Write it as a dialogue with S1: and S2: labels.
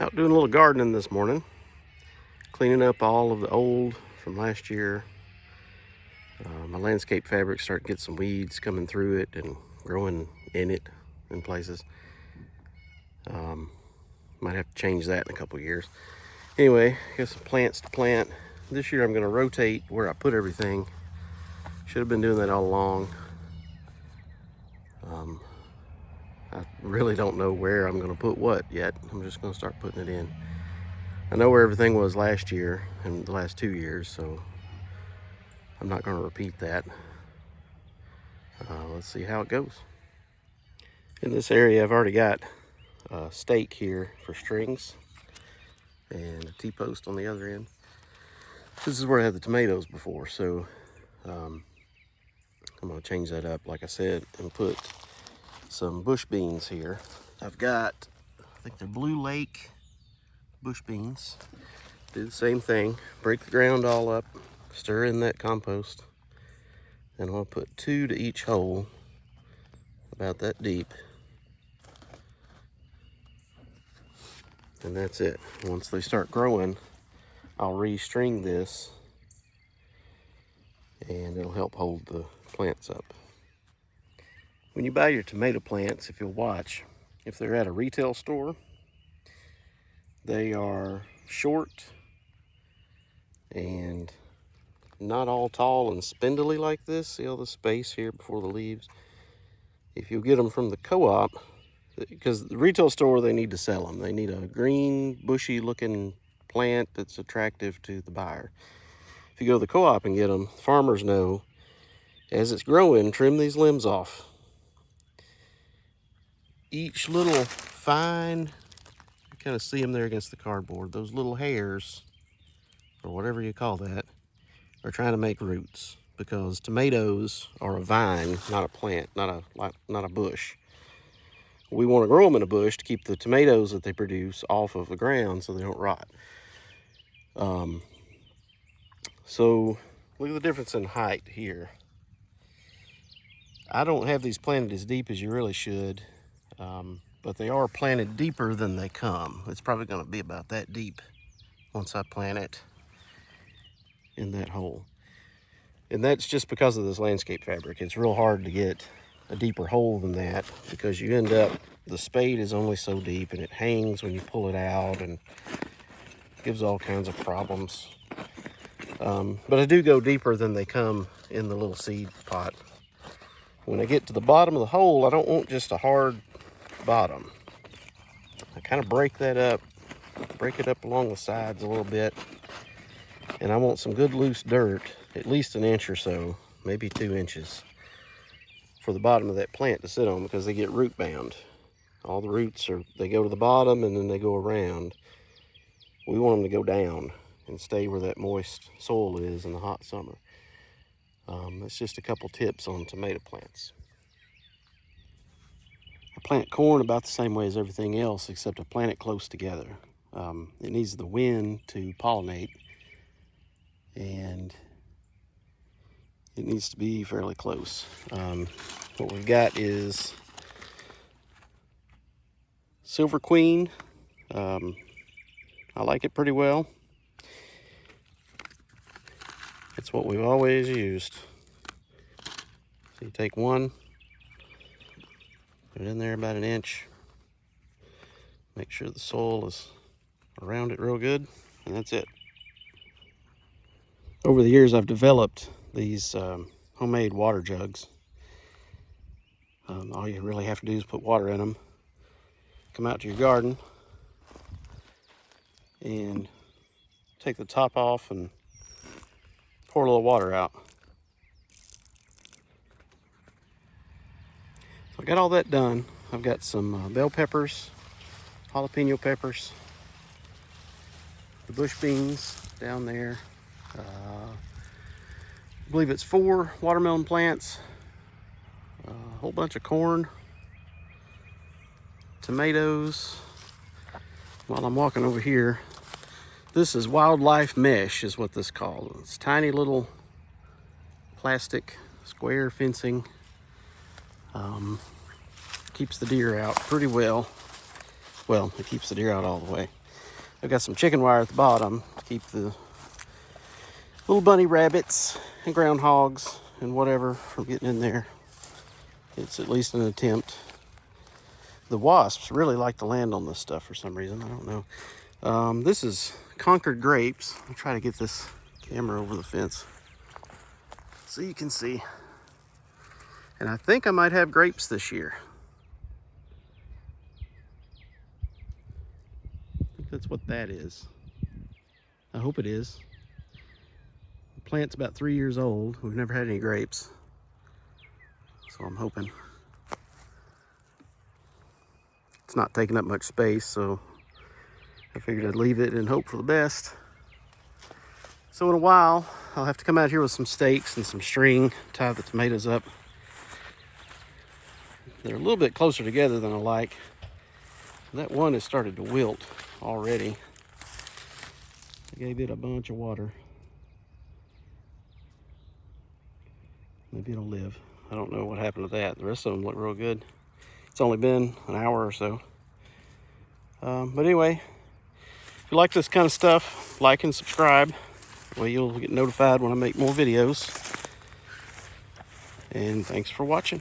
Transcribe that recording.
S1: Out doing a little gardening this morning, cleaning up all of the old from last year. My landscape fabric starting to get some weeds coming through it and growing in it in places. Might have to change that in a couple years. Anyway, got some plants to plant. This year I'm going to rotate where I put everything. Should have been doing that all along. I really don't know where I'm going to put what yet. I'm just going to start putting it in. I know where everything was last year and the last 2 years, so I'm not going to repeat that. Let's see how it goes. In this area, I've already got a stake here for strings and a T-post on the other end. This is where I had the tomatoes before, so I'm going to change that up, like I said, and put some bush beans here. I've got, I think they're Blue Lake bush beans. Do the same thing, break the ground all up, stir in that compost, and I'm going to put 2 to each hole, about that deep. And that's it. Once they start growing, I'll restring this and it'll help hold the plants up. When you buy your tomato plants, if you'll watch, if they're at a retail store, they are short and not all tall and spindly like this. See all the space here before the leaves? If you get them from the co-op, because the retail store, they need to sell them. They need a green, bushy looking plant that's attractive to the buyer. If you go to the co-op and get them, farmers know as it's growing, trim these limbs off. Each little fine, you kind of see them there against the cardboard, those little hairs, or whatever you call that, are trying to make roots, because tomatoes are a vine, not a plant, not a bush. We want to grow them in a bush to keep the tomatoes that they produce off of the ground so they don't rot. So look at the difference in height here. I don't have these planted as deep as you really should, but they are planted deeper than they come. It's probably going to be about that deep once I plant it in that hole. And that's just because of this landscape fabric. It's real hard to get a deeper hole than that, because you end up, the spade is only so deep and it hangs when you pull it out and gives all kinds of problems. But I do go deeper than they come in the little seed pot. When I get to the bottom of the hole, I don't want just a hard bottom. I kind of break that up, break it up along the sides a little bit, and I want some good loose dirt, at least an inch or so, maybe 2 inches, for the bottom of that plant to sit on, because they get root bound. All the roots they go to the bottom and then they go around. We want them to go down and stay where that moist soil is in the hot summer. That's just a couple tips on tomato plants. I plant corn about the same way as everything else, except I plant it close together. It needs the wind to pollinate, and it needs to be fairly close. What we've got is Silver Queen. I like it pretty well. It's what we've always used. So you take one, put it in there about an inch, make sure the soil is around it real good, and that's it. Over the years, I've developed these homemade water jugs. All you really have to do is put water in them, come out to your garden, and take the top off and pour a little water out. So I got all that done. I've got some bell peppers, jalapeno peppers, the bush beans down there. I believe it's 4 watermelon plants, a whole bunch of corn, tomatoes. While I'm walking over here, this is wildlife mesh is what this is called. It's tiny little plastic square fencing. Keeps the deer out pretty well. Well, it keeps the deer out all the way. I've got some chicken wire at the bottom to keep the little bunny rabbits and groundhogs and whatever from getting in there. It's at least an attempt. The wasps really like to land on this stuff for some reason. I don't know. This is Concord grapes. I'll try to get this camera over the fence so you can see. And I think I might have grapes this year. I think that's what that is. I hope it is. The plant's about 3 years old. We've never had any grapes. So I'm hoping. It's not taking up much space, so I figured I'd leave it and hope for the best. So in a while, I'll have to come out here with some stakes and some string, tie the tomatoes up. They're a little bit closer together than I like. That one has started to wilt already. I gave it a bunch of water. Maybe it'll live. I don't know what happened to that. The rest of them look real good. It's only been an hour or so. But anyway, if you like this kind of stuff, like and subscribe. Well, you'll get notified when I make more videos. And thanks for watching.